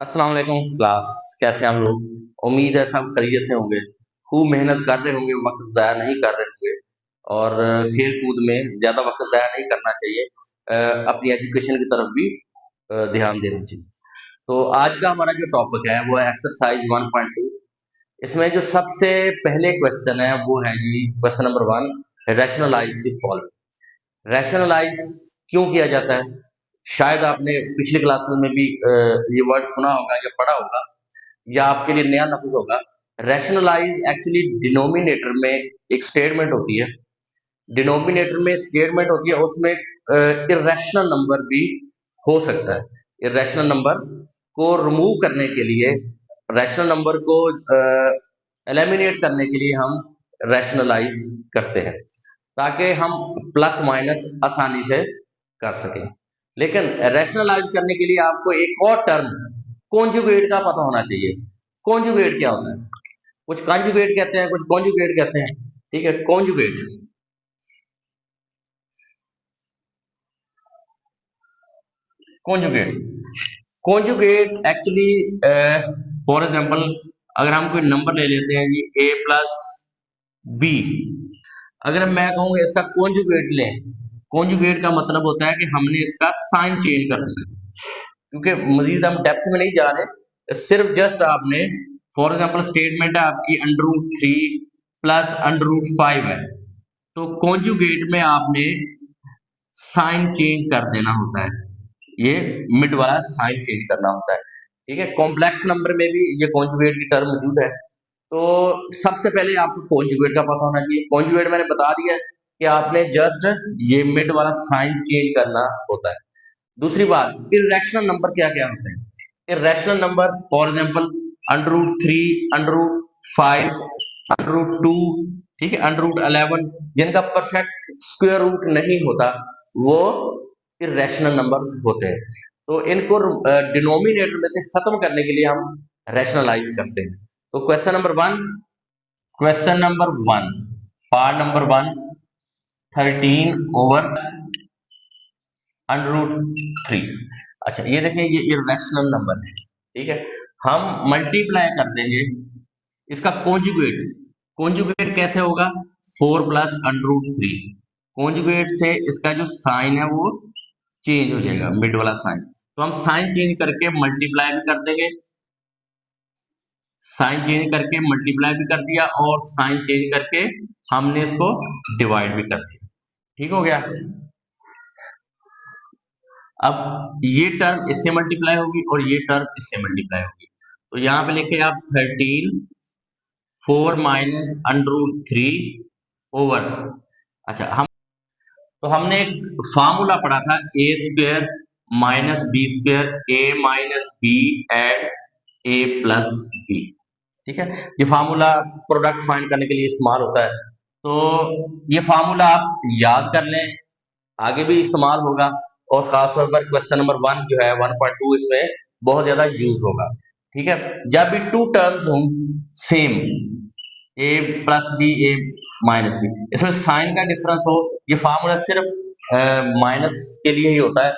अस्सलाम वालेकुम क्लास। कैसे हैं हम लोग? उम्मीद है सब खैरियत से होंगे। खूब मेहनत कर रहे होंगे, वक्त ज़ाया नहीं कर रहे होंगे और खेल कूद में ज़्यादा वक्त ज़ाया नहीं करना चाहिए। अपनी एजुकेशन की तरफ भी ध्यान देना चाहिए। तो आज का हमारा जो टॉपिक है वो है एक्सरसाइज 1.2। इसमें जो सबसे पहले क्वेश्चन है वो है जी question number 1, rationalize the following. Rationalize क्यों किया जाता है? शायद आपने पिछली क्लासेस में भी ये वर्ड सुना होगा या पढ़ा होगा, या आपके लिए नया लफ्ज होगा। रैशनलाइज एक्चुअली डिनोमिनेटर में एक स्टेटमेंट होती है। डिनोमिनेटर में स्टेटमेंट होती है, उसमें इरेशनल नंबर भी हो सकता है। इरेशनल नंबर को रिमूव करने के लिए, रैशनल नंबर को एलिमिनेट करने के लिए हम रैशनलाइज करते हैं, ताकि हम प्लस माइनस आसानी से कर सकें। लेकिन रैशनलाइज करने के लिए आपको एक और टर्म कॉन्जुगेट का पता होना चाहिए। कॉन्जुगेट क्या होता है? कुछ कॉन्जुगेट कहते हैं, कुछ कॉन्जुगेट कहते हैं। ठीक है, conjugate. Conjugate conjugate actually, for example, अगर हम कोई नंबर ले लेते हैं जी ए प्लस बी, अगर मैं कहूँ इसका कॉन्जुगेट लें, कॉन्जुगेट का मतलब होता है कि हमने इसका साइन चेंज करना है। क्योंकि मजीद हम डेप्थ में नहीं जा रहे, सिर्फ जस्ट आपने, फॉर एग्जांपल स्टेटमेंट है आपकी √3 प्लस √5 है, तो कॉन्जुगेट में आपने साइन चेंज कर देना होता है। ये मिड वाला साइन चेंज करना होता है। ठीक है, कॉम्प्लेक्स नंबर में भी ये कॉन्जुगेट की टर्म मौजूद है। तो सबसे पहले आपको कॉन्जुगेट का पता होना चाहिए। कॉन्जुगेट मैंने बता दिया है कि आपने जस्ट ये मिड वाला साइन चेंज करना होता है। दूसरी बात, इरेशनल नंबर क्या क्या होते हैं? इरेशनल नंबर फॉर एग्जांपल √3, √5, √2, ठीक है, √11, जिनका परफेक्ट स्क्वायर रूट नहीं होता, वो इरेशनल नंबर होते हैं। तो इनको डिनोमिनेटर में से खत्म करने के लिए हम रैशनलाइज करते हैं। तो क्वेश्चन नंबर 1, पार्ट नंबर 1, 13/√3। अच्छा, ये देखिए, ये इरेशनल नंबर है। ठीक है, हम मल्टीप्लाई कर देंगे इसका कॉन्जुगेट। कॉन्जुगेट कैसे होगा? 4 प्लस √3। कॉन्जुगेट से इसका जो साइन है वो चेंज हो जाएगा, मिड वाला साइन। तो हम साइन चेंज करके मल्टीप्लाई भी कर देंगे, साइन चेंज करके मल्टीप्लाई भी कर दिया, और साइन चेंज करके हमने इसको डिवाइड भी कर दिया। ठीक हो गया। अब ये टर्म इससे मल्टीप्लाई होगी और ये टर्म इससे मल्टीप्लाई होगी। तो यहाँ पे लिखे आप 13 4 माइनस √3 ओवर। अच्छा, हमने एक फार्मूला पढ़ा था, a square minus b square, a minus b and a plus b. ठीक है, ये फार्मूला प्रोडक्ट फाइंड करने के लिए इस्तेमाल होता है। तो ये फार्मूला आप याद कर लें, आगे भी इस्तेमाल होगा, और खासतौर पर क्वेश्चन नंबर 1 जो है 1.2, इसमें बहुत ज्यादा यूज होगा। ठीक है, जब भी टू टर्म्स हों same, A plus B, A minus B, इसमें साइन का डिफरेंस हो, ये फार्मूला सिर्फ माइनस के लिए ही होता है।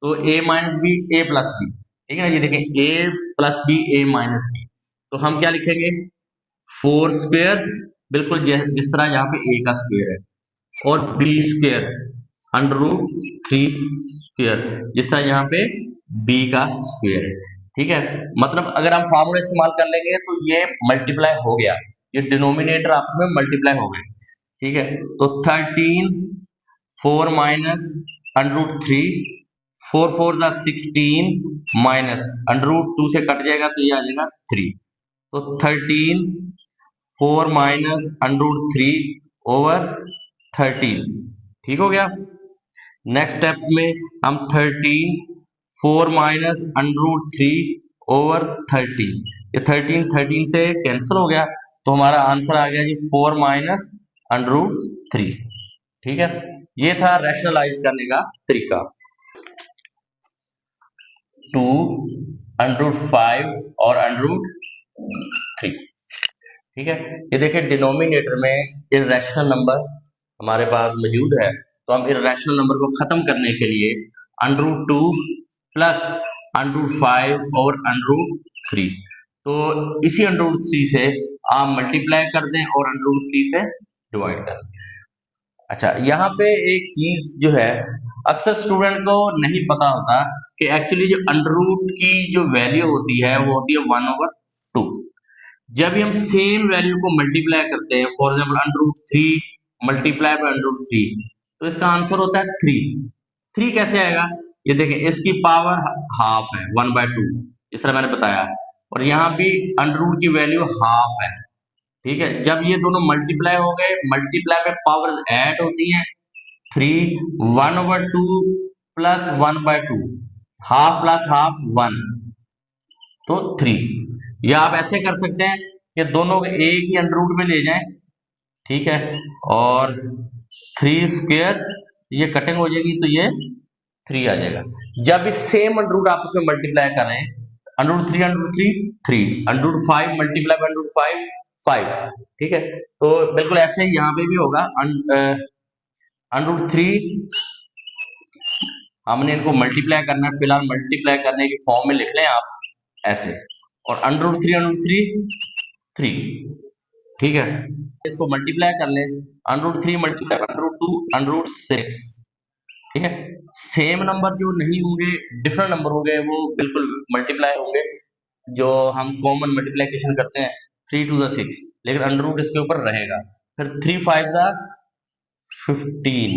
तो ए माइनस बी, ए प्लस बी, ठीक है ना। ये देखें, ए plus B, A minus B, तो हम क्या लिखेंगे? 4 स्क्वायर, बिल्कुल जिस तरह यहाँ पे ए का स्क्वायर है, और बी स्क्वायर √3 स्क्वायर, जिस तरह यहाँ पे बी का स्क्वायर है। ठीक है, मतलब अगर हम फार्मूला इस्तेमाल कर लेंगे तो ये मल्टीप्लाई हो गया, ये डिनोमिनेटर आपस में मल्टीप्लाई हो गए। ठीक है, तो 13 4 माइनस √3, 4 4 16, माइनस √2 से कट जाएगा तो ये आ जाएगा 3। तो 13 4 माइनस √3 ओवर 13। ठीक हो गया। नेक्स्ट स्टेप में हम 13 4 माइनस √3 ओवर 13, ये 13 से कैंसिल हो गया, तो हमारा आंसर आ गया जी 4 माइनस √3। ठीक है, ये था रैशनलाइज करने का तरीका। 2 √5 और √3। ठीक है, ये देखिए, डिनोमिनेटर में इरेशनल नंबर हमारे पास मौजूद है, तो हम इरेशनल नंबर को खत्म करने के लिए √2 प्लस √5 और √3। तो इसी √3 से आप मल्टीप्लाई कर दें और √3 से डिवाइड कर दें। अच्छा, यहाँ पे एक चीज जो है अक्सर स्टूडेंट को नहीं पता होता कि एक्चुअली जो √ की जो वैल्यू होती है वो होती है 1/2। जब भी हम सेम वैल्यू को मल्टीप्लाई करते हैं, फॉर एग्जाम्पल √3 मल्टीप्लाई बाय √3, तो इसका आंसर होता है 3। 3 कैसे आएगा? ये देखें, इसकी पावर हाफ है 1/2, इस तरह मैंने बताया, और यहाँ भी √ की वैल्यू हाफ है। ठीक है, जब ये दोनों मल्टीप्लाई हो गए, मल्टीप्लाई में पावर ऐड होती हैं, 3 1/2 प्लस 1/2, हाफ प्लस हाफ 1, तो 3। या आप ऐसे कर सकते हैं कि दोनों को एक ही √ में ले जाएं, ठीक है, और 3² ये कटिंग हो जाएगी तो ये 3 आ जाएगा। जब भी सेम √ आप उसमें मल्टीप्लाई कर रहे हैं, √3 3, √5 मल्टीप्लाई बाय √5 5, ठीक है। तो बिल्कुल ऐसे ही यहाँ पे भी होगा, √3 हमने इनको मल्टीप्लाई करना है, फिलहाल मल्टीप्लाई करने की फॉर्म में लिख लें आप ऐसे, और √3 3, ठीक है। इसको मल्टीप्लाई कर लें, √3 मल्टीप्लाई √2 √6, ठीक है। सेम नंबर जो नहीं होंगे, डिफरेंट नंबर होंगे, वो बिल्कुल मल्टीप्लाई होंगे, जो हम कॉमन मल्टीप्लिकेशन करते हैं 3 to the 6, लेकिन √ इसके ऊपर रहेगा। फिर 3 5 15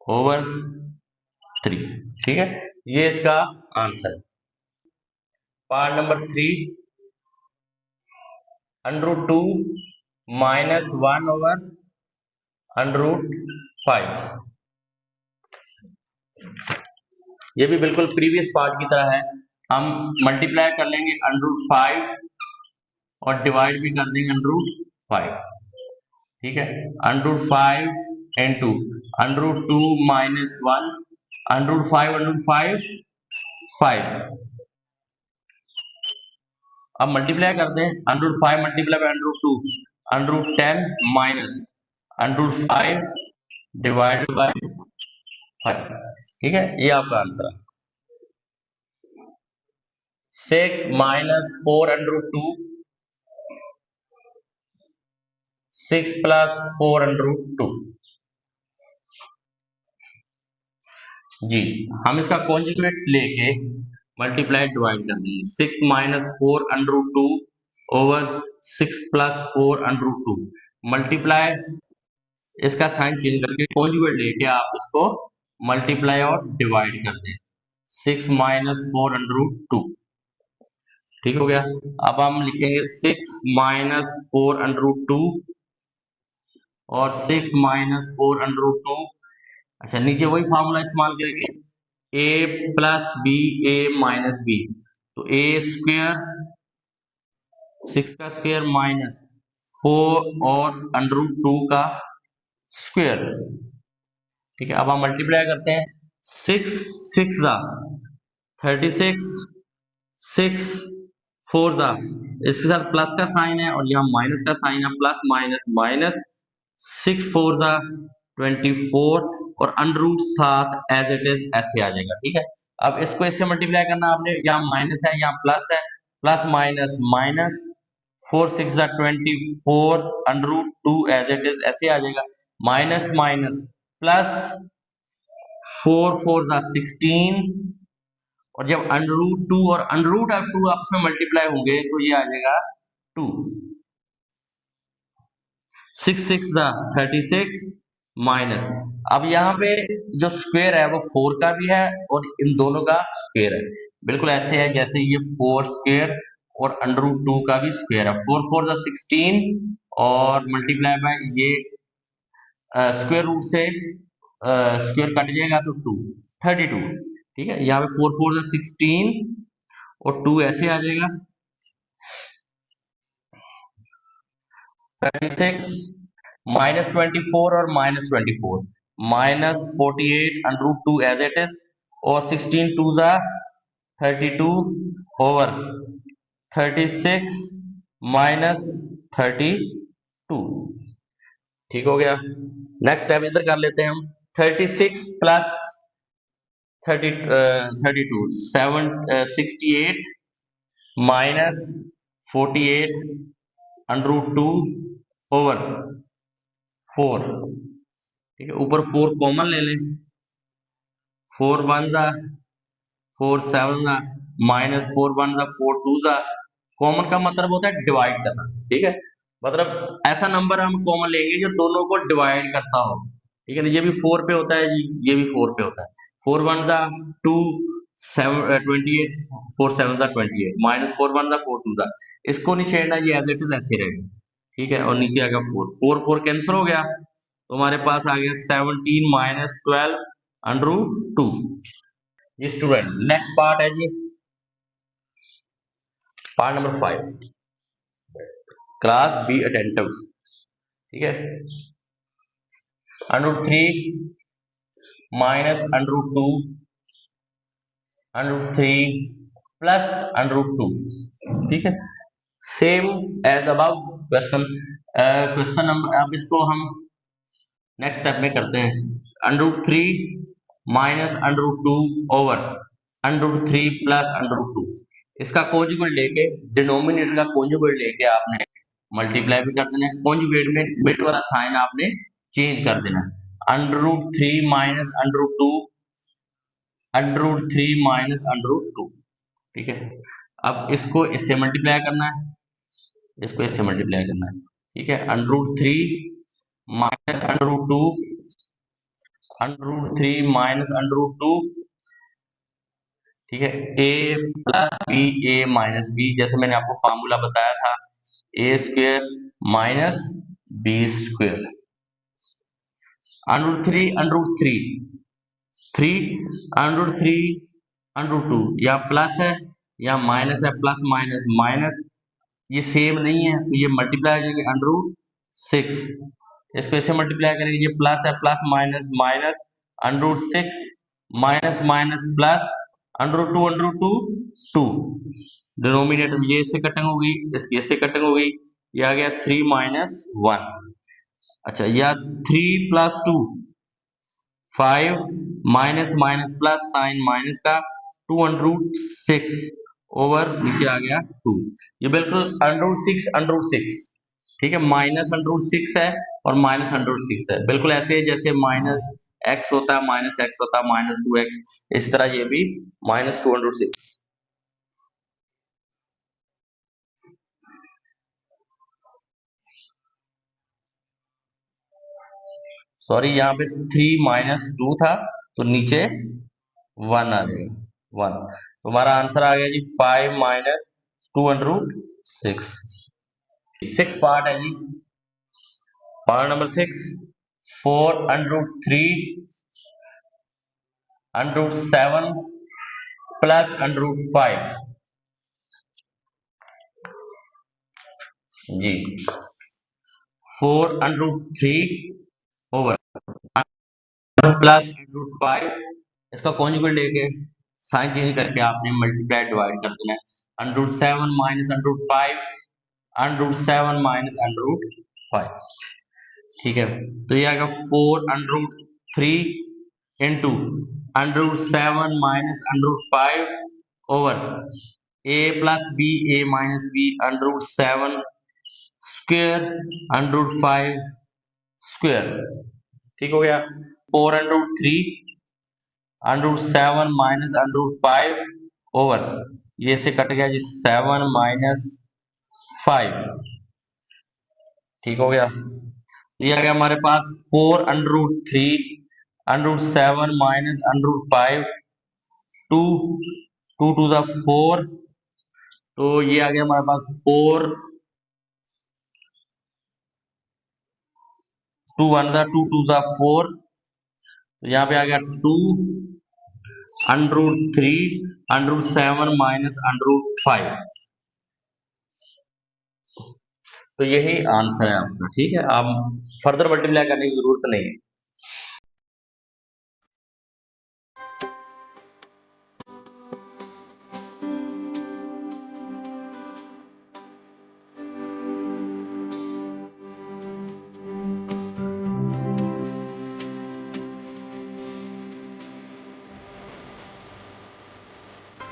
ओवर 3, ठीक है। ये इसका आंसर है। Part number 3, √2 -1 over √5। ये भी बिल्कुल प्रीवियस पार्ट की तरह है, हम मल्टीप्लाई कर लेंगे √5 और डिवाइड भी कर देंगे √5, ठीक है। √5 इंटू √2 -1, √5 5। अब मल्टीप्लाई करते हैं, √5 multiply by √2 √10 minus √5 divide by 5, ठीक है। ये आपका आंसर है। 6 - 4 √2, 6 + 4 √2। जी, हम इसका कॉन्जुगेट लेके मल्टीप्लाई डिवाइड कर देंगे। 6 - 4 √2 ओवर 6 + 4 √2, मल्टीप्लाई इसका साइन चेंज करके कॉन्जुगेट लेके आप इसको मल्टीप्लाई और डिवाइड कर दें। 6 - 4 √2, ठीक हो गया। अब हम लिखेंगे 6 - 4 √2 और 6 - 4 √2। अच्छा, नीचे वही फार्मूला इस्तेमाल करेंगे, a + b a - b, तो a², 6 का स्क्वायर माइनस 4 और √2 का स्क्वायर, ठीक है। अब हम मल्टीप्लाई करते हैं, 6 6 36, 6 4 इसके साथ प्लस का साइन है और यहाँ माइनस का साइन है, प्लस माइनस माइनस, 6 4 24 और √7 एज इट इज ऐसे आ जाएगा, ठीक है। अब इसको इससे मल्टीप्लाई करना आपने, यहाँ माइनस है यहाँ प्लस है, plus minus minus, 4 6 24 √2 as it is ऐसे आ जाएगा, माइनस माइनस प्लस, 4 4 16, और जब √2 और √2 आपस में मल्टीप्लाई होंगे तो ये आ जाएगा 2, 6 6 36 माइनस, अब यहाँ पे जो स्क्वायर है वो 4 का भी है और इन दोनों का स्क्वायर है, बिल्कुल ऐसे है जैसे ये 4² और √2 का भी स्क्वायर है। 4 4 16 और मल्टीप्लाई बाय ये स्क्वायर रूट से स्क्वायर कट जाएगा तो 2 32, ठीक है। यहाँ पे 4 4 16 और 2 ऐसे आ जाएगा, 36 -24 और -24, -48 √2 एज इट इज, और 16 2 32 ओवर 36 -32, ठीक हो गया। नेक्स्ट स्टेप इधर कर लेते हैं हम, 36 + 32 68 माइनस 48 √2 ओवर 4। ठीक है, ऊपर 4 कॉमन ले लें, 4 1 जा 4 7 जा माइनस 4 1 जा 4 2 जा। कॉमन का मतलब होता है डिवाइड करना। ठीक है, मतलब ऐसा नंबर हम कॉमन लेंगे जो दोनों को डिवाइड करता हो। ठीक है, ये भी 4 पे होता है जी, ये भी 4 पे होता है। 4 1 जा 2 7 28 4 7 जा 28 माइनस 4 1 जा 4 2 जा। इसको नहीं छेड़ना, ये एज इट इज ऐसे रहेगा। ठीक है, और नीचे आ गया 4 4 4 कैंसिल हो गया, तो हमारे पास आ गया 17 माइनस 12 √2। जी स्टूडेंट, नेक्स्ट पार्ट है जी, part number 5, class be attentive. ठीक है, √3 माइनस √2 √3 प्लस √2। ठीक है, same as above question. Question number, अब इसको हम नेक्स्ट स्टेप में करते हैं। √3 माइनस √2 ओवर √3 प्लस √2। इसका कॉन्जुगेट लेके, डिनोमिनेटर का कॉन्जुगेट लेके आपने मल्टीप्लाई भी कर देना है, कॉन्जुगेट में बिट वाला साइन आपने चेंज कर देना है। √3 माइनस √2 √3 माइनस √2। ठीक है, अब इसको इससे मल्टीप्लाई करना है, इसको इससे मल्टीप्लाई करना है। ठीक है, √3 माइनस √2 √3 माइनस √2। ठीक है, ए plus B A minus B, जैसे मैंने आपको फॉर्मूला बताया था, ए स्क्वेयर माइनस बी स्क्वेयर। √3 √3 3 √3 √2, या प्लस है या माइनस है, प्लस माइनस माइनस, ये सेम नहीं है तो ये मल्टीप्लाई हो जाएंगे √6। इसको ऐसे मल्टीप्लाई करेंगे, ये प्लस है, plus minus minus √6 minus minus plus √2 √2 2। Denominator ये इससे कटिंग होगी, इसकी इससे कटिंग होगी, ये आ गया 3 माइनस 1। अच्छा, या 3 plus 2 5 minus minus plus sign minus का 2 √6 ओवर नीचे आ गया 2। ये बिल्कुल √6 √6। ठीक है, माइनस √6 है और माइनस √6 है, बिल्कुल ऐसे जैसे माइनस x होता है, माइनस x होता है, माइनस 2x, इस तरह ये भी माइनस 2 √6। सॉरी, यहाँ पे 3 माइनस 2 था तो नीचे 1 आ जाएगा, 1। तो हमारा आंसर आ गया जी 5 माइनस 2 √6। 6 पार्ट है जी, पार्ट नंबर 6, 4 √3 √7 प्लस √5। जी, 4 √3 ओवर प्लस √5, इसका कॉन्जुगेट लेके साइन चेंज करके आपने मल्टीप्लाई डिवाइड कर देना है। √7 माइनस √5 √7 माइनस √5। ठीक है, तो ये आएगा 4 √3 into √7 minus √5 over a plus B A minus B √7 square √5 square. ठीक हो गया, 4 √3 √7 माइनस √5 ओवर, ये से कट गया जी 7 माइनस 5। ठीक हो गया, ये आ गया हमारे पास 4 √3 √7 माइनस √5 2 2 टू द 4, तो ये आ गया हमारे पास 4 2 1 द 2 टू द 4, तो यहाँ पे आ गया 2 √3 √7 माइनस √5। तो यही आंसर है आपका। ठीक है, आप फर्दर मल्टीप्लाई करने की जरूरत नहीं है।